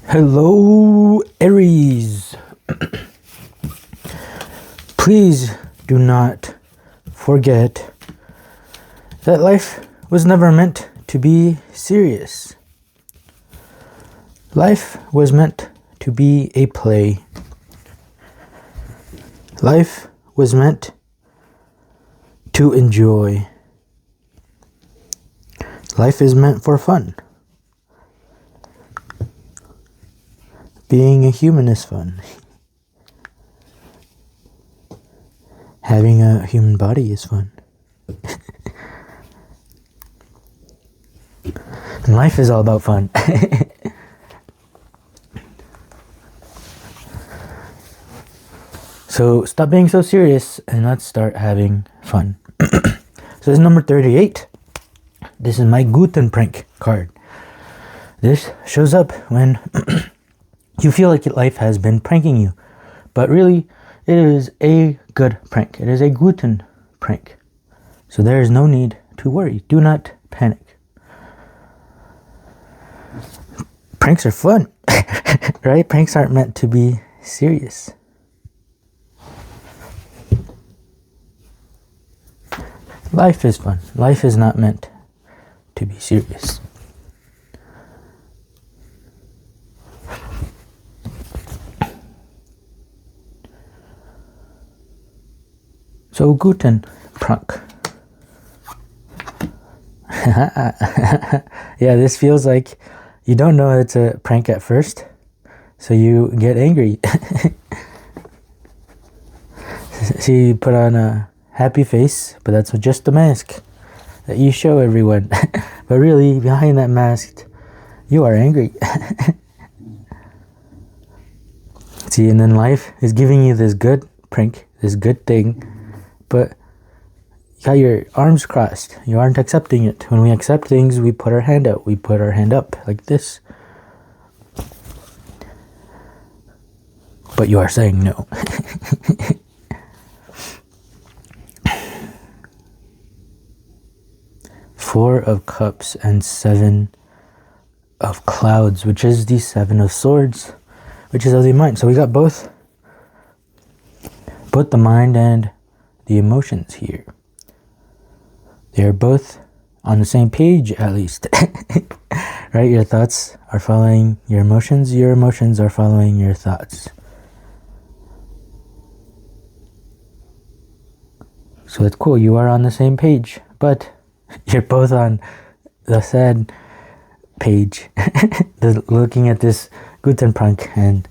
Hello, Aries. Please do not forget that life was never meant to be serious. Life was meant to be a play. Life was meant to enjoy. Life is meant for fun. Being a human is fun. Having a human body is fun. And life is all about fun. So stop being so serious and let's start having fun. So this is number 38. This is my Guten prank card. This shows up when you feel like life has been pranking you, but really it is a good prank. It is a Guten prank. So there is no need to worry. Do not panic. Pranks are fun, right? Pranks aren't meant to be serious. Life is fun. Life is not meant to be serious. So Guten prank. Yeah, this feels like you don't know it's a prank at first, so you get angry. So you put on a happy face, but that's just a mask that you show everyone. But really, behind that mask, you are angry. See, and then life is giving you this good prank, this good thing, but you got your arms crossed. You aren't accepting it. When we accept things, we put our hand out. We put our hand up like this. But you are saying no. Four of Cups and Seven of Clouds, which is the Seven of Swords, which is of the mind. So we got both the mind and the emotions here. They are both on the same page, at least. Right? Your thoughts are following your emotions are following your thoughts. So it's cool, you are on the same page, but you're both on the sad page. Looking at this Guten prank and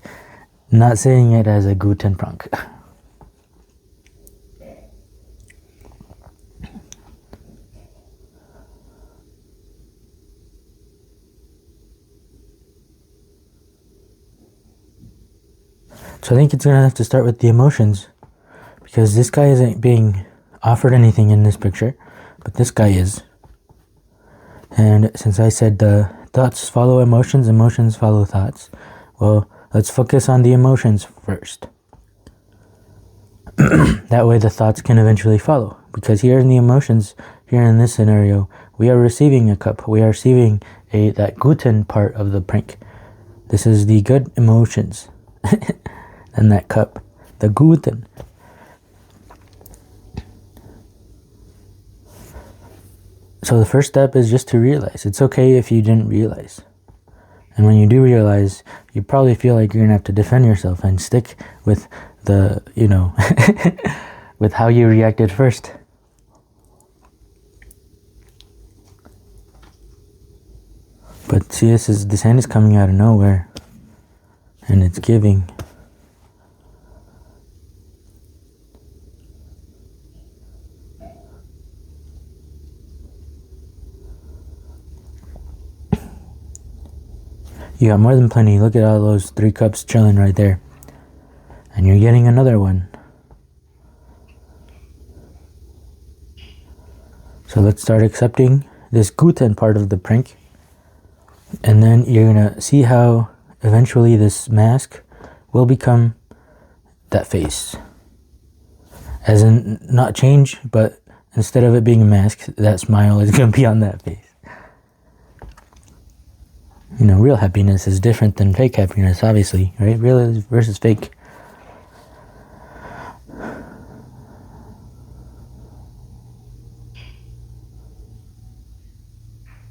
not saying it as a Guten prank. So I think it's going to have to start with the emotions, because this guy isn't being offered anything in this picture, but this guy is. And since I said the thoughts follow emotions, emotions follow thoughts, well, let's focus on the emotions first. That way the thoughts can eventually follow, because here in the emotions, here in this scenario, we are receiving a cup. We are receiving that Guten part of the prank. This is the good emotions. And that cup, the Guten. So the first step is just to realize. It's okay if you didn't realize. And when you do realize, you probably feel like you're going to have to defend yourself and stick with the, with how you reacted first. But see, this hand is coming out of nowhere. And it's giving. You got more than plenty. Look at all those 3 cups chilling right there. And you're getting another one. So let's start accepting this Guten part of the prank. And then you're going to see how eventually this mask will become that face. As in, not change, but instead of it being a mask, that smile is going to be on that face. You know, real happiness is different than fake happiness, obviously, right? Real versus fake.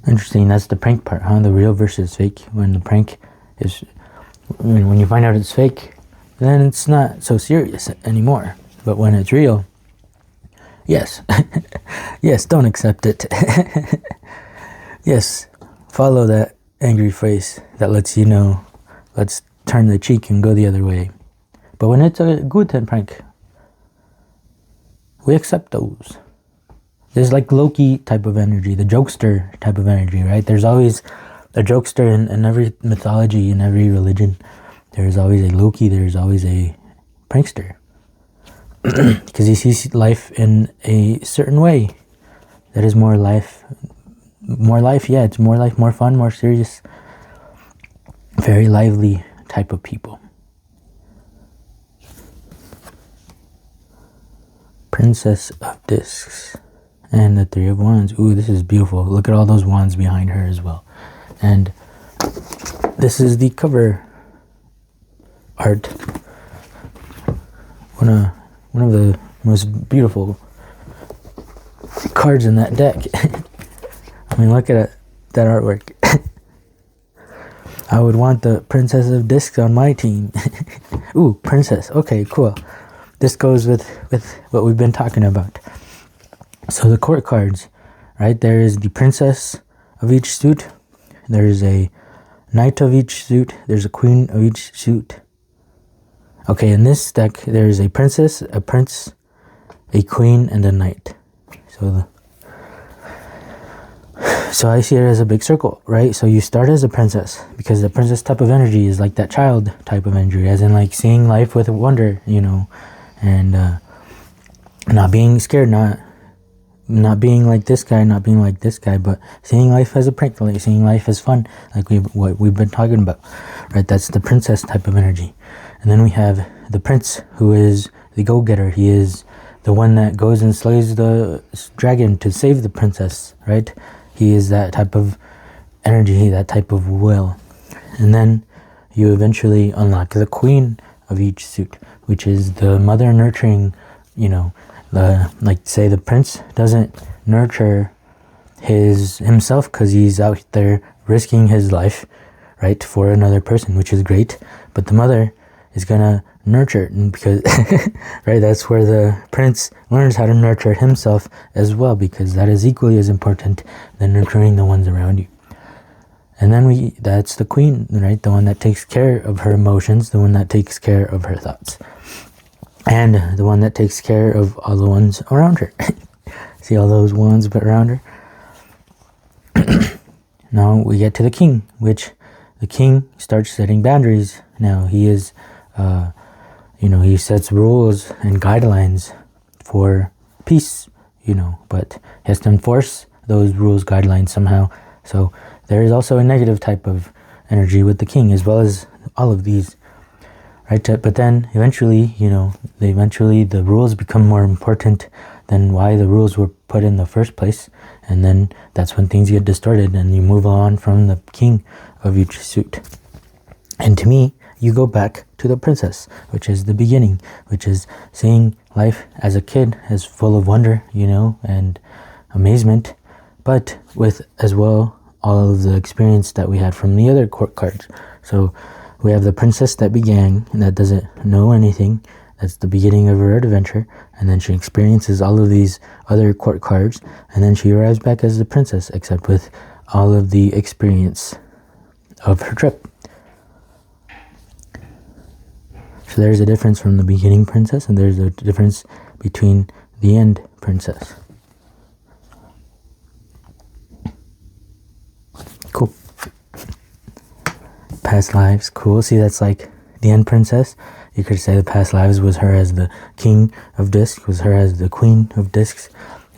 Interesting, that's the prank part, huh? The real versus fake. When the prank is, when you find out it's fake, then it's not so serious anymore. But when it's real, yes. Yes, don't accept it. Yes, follow that angry face that lets you know, let's turn the cheek and go the other way. But when it's a good prank, we accept those. There's like Loki type of energy, the jokester type of energy, right? There's always a jokester in every mythology, in every religion. There's always a Loki, there's always a prankster. Because he sees life in a certain way. That is more life, yeah, it's more life, more fun, more serious. Very lively type of people. Princess of Discs. And the Three of Wands. Ooh, this is beautiful. Look at all those wands behind her as well. And this is the cover art. One of the most beautiful cards in that deck. I mean, look at that artwork. I would want the Princess of Discs on my team. Ooh, Princess. Okay, cool. This goes with what we've been talking about. So the court cards, right? There is the princess of each suit. There's a knight of each suit. There's a queen of each suit. Okay, in this deck, there is a princess, a prince, a queen, and a knight. So I see it as a big circle, right? So you start as a princess, because the princess type of energy is like that child type of energy, as in like seeing life with wonder, you know, and not being scared, not being like this guy, not being like this guy, but seeing life as a prank, like seeing life as fun, like what we've been talking about, right? That's the princess type of energy. And then we have the prince, who is the go-getter. He is the one that goes and slays the dragon to save the princess, right? He is that type of energy, that type of will. And then you eventually unlock the queen of each suit, which is the mother nurturing, you know, like say the prince doesn't nurture himself because he's out there risking his life, right, for another person, which is great. But the mother is gonna nurture it, and because right, that's where the prince learns how to nurture himself as well, because that is equally as important than nurturing the ones around you. And then that's the queen, right, the one that takes care of her emotions, the one that takes care of her thoughts, and the one that takes care of all the ones around her. See all those ones around her? Now we get to the king, which the king starts setting boundaries. Now he is, he sets rules and guidelines for peace, but he has to enforce those rules, guidelines somehow. So there is also a negative type of energy with the king, as well as all of these, right? But then eventually, the rules become more important than why the rules were put in the first place. And then that's when things get distorted and you move on from the king of each suit. And to me, you go back to the princess, which is the beginning, which is seeing life as a kid as full of wonder, and amazement, but with as well all of the experience that we had from the other court cards. So we have the princess that began, and that doesn't know anything. That's the beginning of her adventure, and then she experiences all of these other court cards, and then she arrives back as the princess, except with all of the experience of her trip. So there's a difference from the beginning princess, and there's a difference between the end princess. Cool. Past lives, cool. See, that's like the end princess. You could say the past lives was her as the king of discs, was her as the queen of discs,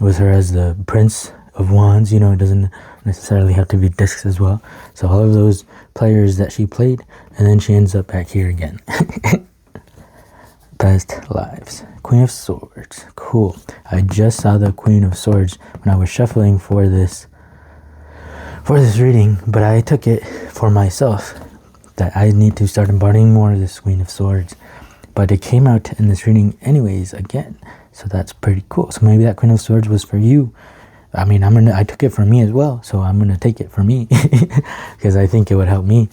was her as the prince of wands. It doesn't necessarily have to be discs as well. So all of those players that she played, and then she ends up back here again. Past lives. Queen of Swords. Cool. I just saw the Queen of Swords when I was shuffling for this for this reading, but I took it for myself that I need to start embodying more of this Queen of Swords. But it came out in this reading anyways again, so that's pretty cool. So maybe that Queen of Swords was for you. I mean, I took it for me as well, so I'm gonna take it for me because I think it would help me.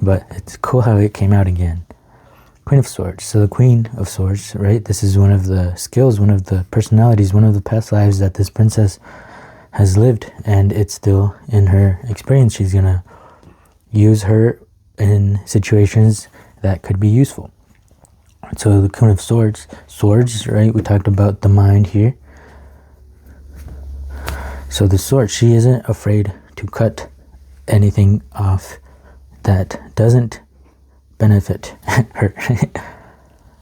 But it's cool how it came out again. Queen of Swords. So the Queen of Swords, right? This is one of the skills, one of the personalities, one of the past lives that this princess has lived, and it's still in her experience. She's gonna use her in situations that could be useful. So the Queen of Swords, right? We talked about the mind here. So the sword, she isn't afraid to cut anything off that doesn't benefit her,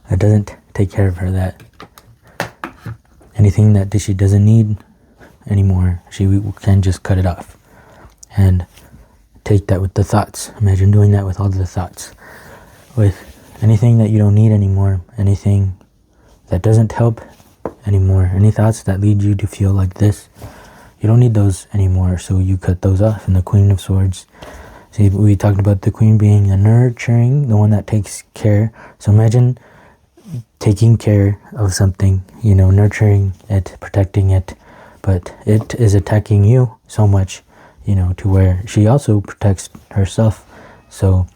that doesn't take care of her, that anything that she doesn't need anymore, she can just cut it off. And take that with the thoughts. Imagine doing that with all the thoughts. With anything that you don't need anymore, anything that doesn't help anymore, any thoughts that lead you to feel like this, you don't need those anymore, so you cut those off. And the Queen of Swords, see, we talked about the Queen being the nurturing, the one that takes care. So imagine taking care of something, you know, nurturing it, protecting it, but it is attacking you so much, you know, to where she also protects herself. So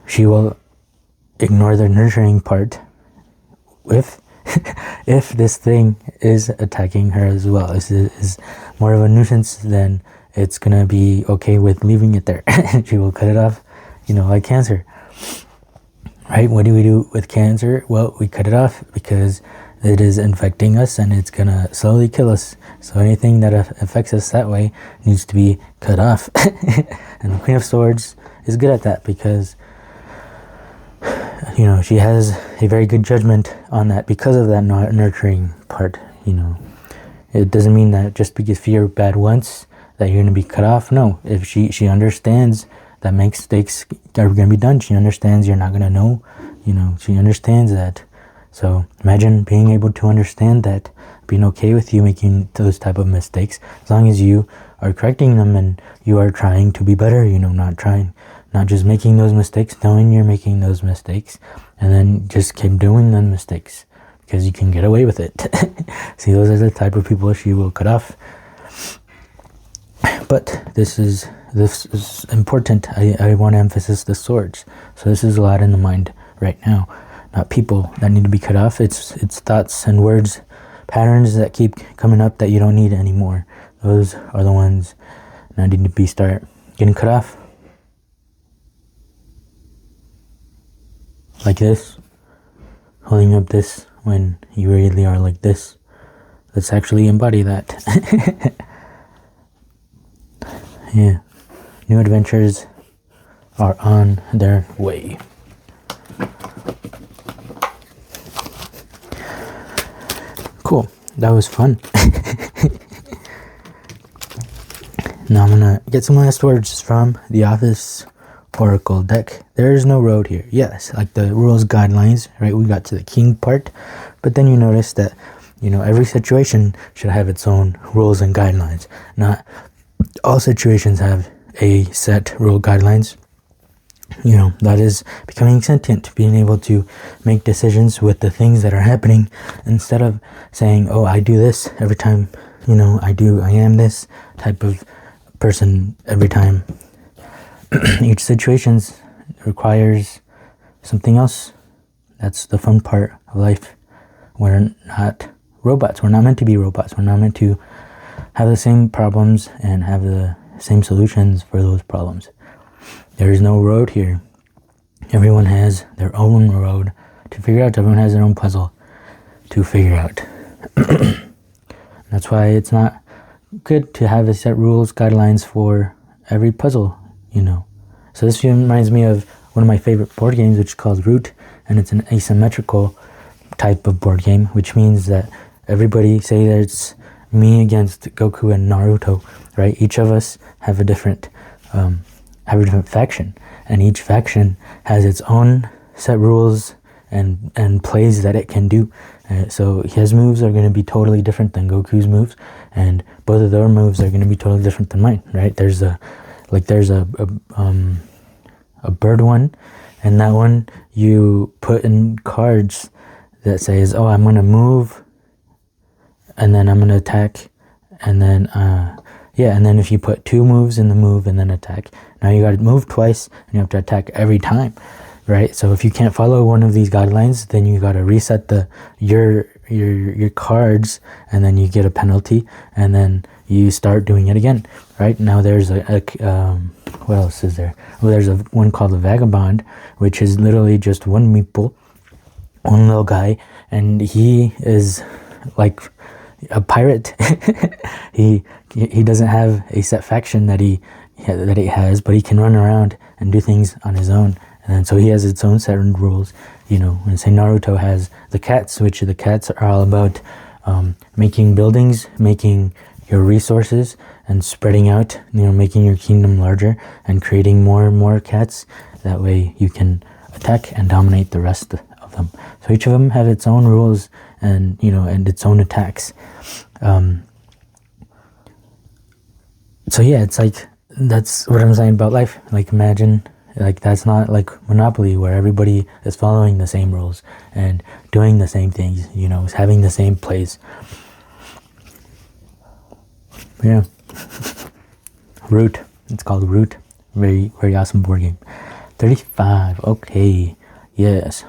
she will ignore the nurturing part if this thing is attacking her as well. Is more of a nuisance, then it's gonna be okay with leaving it there. She will cut it off, you know, like cancer, right? What do we do with cancer? Well, we cut it off because it is infecting us and it's gonna slowly kill us. So anything that affects us that way needs to be cut off. And the Queen of Swords is good at that because, you know, she has a very good judgment on that because of that nurturing part, you know. It doesn't mean that just because you're bad once that you're going to be cut off. No, if she understands that mistakes are going to be done. She understands you're not going to know, you know, she understands that. So imagine being able to understand that, being okay with you making those type of mistakes, as long as you are correcting them and you are trying to be better, you know, not just making those mistakes, knowing you're making those mistakes, and then just keep doing the mistakes because you can get away with it. See, those are the type of people she will cut off. But this is important. I want to emphasize the swords. So this is a lot in the mind right now. Not people that need to be cut off. It's thoughts and words, patterns that keep coming up that you don't need anymore. Those are the ones that need to start getting cut off. Like this, holding up this when you really are like this. Let's actually embody that. Yeah, new adventures are on their way. Cool, that was fun. Now I'm gonna get some last words from the Office Oracle deck. There is no road here. Yes, like the rules, guidelines, right? We got to the king part, but then you notice that, you know, every situation should have its own rules and guidelines. Not all situations have a set rule guidelines. You know, that is becoming sentient, being able to make decisions with the things that are happening instead of saying, oh, I do this every time, you know, I am this type of person every time. Each situation requires something else. That's the fun part of life. We're not robots. We're not meant to be robots. We're not meant to have the same problems and have the same solutions for those problems. There is no road here. Everyone has their own road to figure out. Everyone has their own puzzle to figure out. That's why it's not good to have a set rules, guidelines for every puzzle, you know. So this reminds me of one of my favorite board games, which is called Root, and it's an asymmetrical type of board game, which means that everybody, say that it's me against Goku and Naruto, right? Each of us have a different faction, and each faction has its own set rules and plays that it can do. So his moves are going to be totally different than Goku's moves, and both of their moves are going to be totally different than mine, right? There's a bird one, and that one you put in cards that says, oh, I'm going to move, and then I'm going to attack, and then and then if you put 2 moves in the move and then attack, now you got to move twice and you have to attack every time, right? So if you can't follow one of these guidelines, then you got to reset your cards, and then you get a penalty, and then you start doing it again, right? Now there's what else is there? Well, there's one called the Vagabond, which is literally just one meeple, one little guy, and he is like a pirate. he doesn't have a set faction that he has, but he can run around and do things on his own. And then, so he has its own set of rules, you know. And say Naruto has the cats, which the cats are all about making buildings, making your resources, and spreading out, you know, making your kingdom larger and creating more and more cats. That way you can attack and dominate the rest of them. So each of them have its own rules and, you know, and its own attacks. So yeah, it's like, that's what I'm saying about life. Like, imagine, like, that's not like Monopoly, where everybody is following the same rules and doing the same things, you know, having the same plays. Yeah. Root. It's called Root. Very, very awesome board game. 35. Okay. Yes.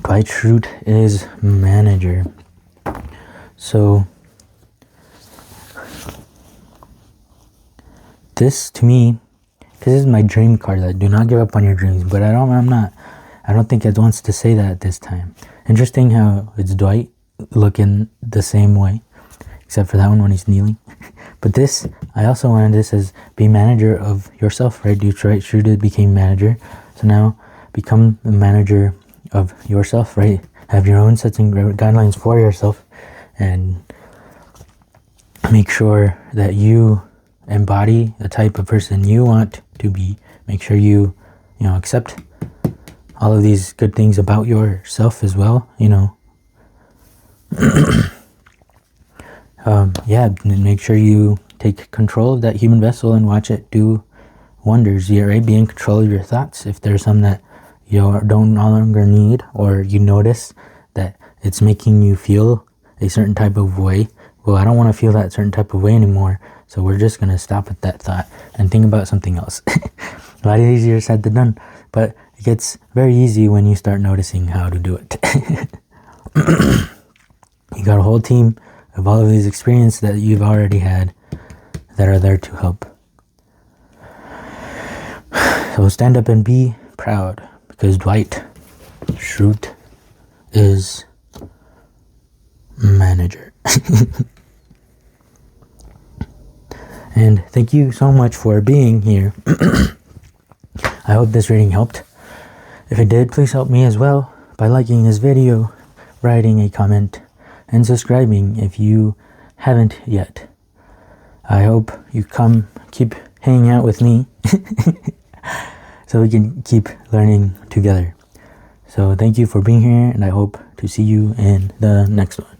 Dwight Schrute is manager. So this, to me, because this is my dream card, that do not give up on your dreams, but I don't think it wants to say that this time. Interesting how it's Dwight looking the same way, except for that one when he's kneeling. But this, I also wanted this as be manager of yourself, right? Dwight Schrute became manager, so now become the manager of yourself, right? Have your own sets and guidelines for yourself, and make sure that you embody the type of person you want to be. Make sure you accept all of these good things about yourself as well, you know. Make sure you take control of that human vessel and watch it do wonders. Yeah, right? Be in control of your thoughts. If there's some that you don't no longer need, or you notice that it's making you feel a certain type of way, well, I don't want to feel that certain type of way anymore, so we're just going to stop at that thought and think about something else. A lot easier said than done, but it gets very easy when you start noticing how to do it. You got a whole team of all of these experiences that you've already had that are there to help. So stand up and be proud, because Dwight Schrute is manager. And thank you so much for being here. I hope this reading helped. If it did, please help me as well by liking this video, writing a comment, and subscribing if you haven't yet. I hope you keep hanging out with me so we can keep learning together. So thank you for being here, and I hope to see you in the next one.